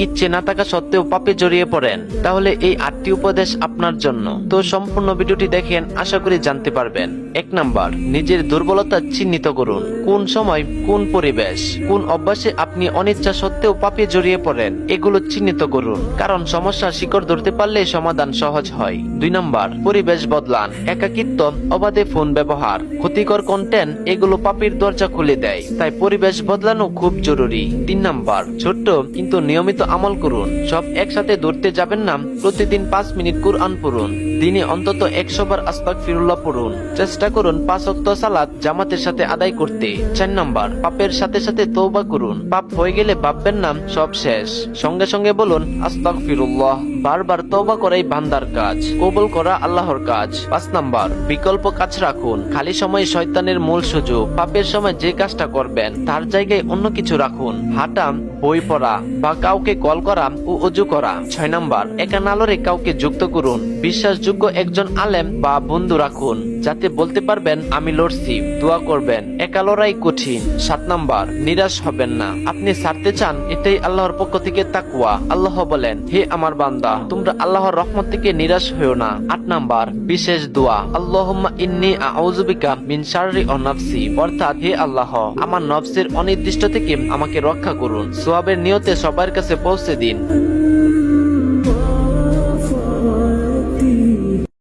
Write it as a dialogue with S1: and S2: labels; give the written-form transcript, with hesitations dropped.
S1: ইচ্ছে না থাকা সত্ত্বেও পাপে জড়িয়ে পড়েন, তাহলে এই 8টি উপদেশ আপনার জন্য। তো সম্পূর্ণ ভিডিওটি দেখেন, আশা করি জানতে পারবেন। 1 নাম্বার, নিজের দুর্বলতা চিহ্নিত করুন। কোন সময়, কোন পরিবেশ, কোন অভ্যাসে আপনি অনিচ্ছা সত্ত্বেও পাপে জড়িয়ে পড়েন, এগুলো চিহ্নিত করুন, কারণ সমস্যার শিকড় ধরতে পারলে সমাধান সহজ হয়। 2 নাম্বার, পরিবেশ বদলান। একাকিত্ব, অবাধে ফোন ব্যবহার, ক্ষতিকর কন্টেন্ট, এগুলো পাপের দরজা খুলে দেয়, তাই পরিবেশ বদলানো খুব জরুরি। 3 নাম্বার, ছোট্ট কিন্তু নিয়মিত আমল করুন। সব একসাথে ধরতে যাবেন না, প্রতিদিন 5 মিনিট কুরআন পড়ুন, দিনে অন্তত 100 বার আস্তাগফিরুল্লাহ পড়ুন। চেষ্টা করুন 5 ওয়াক্ত সালাত জামাতের সাথে আদায় করতে। 4 নাম্বার, পাপের সাথে সাথে তওবা করুন। পাপ হয়ে গেলে ভাববেন না সব শেষ, সঙ্গে সঙ্গে বলুন আস্তাগফিরুল্লাহ। বারবার তওবা করাই বান্দার কাজ, কবুল করা আল্লাহর কাজ। 5 নাম্বার, বিকল্প কাজ রাখুন। খালি সময় শয়তানের মূল সুযোগ। পাপের সময় যে কাজটা করবেন তার জায়গায় অন্য কিছু রাখুন, হাঁটা, বই পড়া বা কাউকে কল করা ও ওযু করা। 6 নাম্বার, একা না লড়ে কাউকে যুক্ত করুন। বিশ্বাসযোগ্য একজন আলেম বা বন্ধু রাখুন, যাতে বলতে পারবেন আমি লড়ছি, দোয়া করবেন। একা লড়াই কঠিন। 7 নাম্বার, নিরাশ হবেন না। আপনি ছাড়তে চান, এটাই আল্লাহর পক্ষ থেকে তাকওয়া। আল্লাহ বলেন, হে আমার বান্দা, তোমরা আল্লাহর রহমত থেকে নিরাশ হয়েও না। 8 নাম্বার, বিশেষ দোয়া। আল্লাহুম্মা ইন্নী আউযু বিকা মিন শাররি নাফসি, অর্থাৎ হে আল্লাহ, আমার নফসের অনির্দিষ্ট থেকে আমাকে রক্ষা করুন। সওয়াবের নিয়তে সবার কাছে পৌঁছে দিন।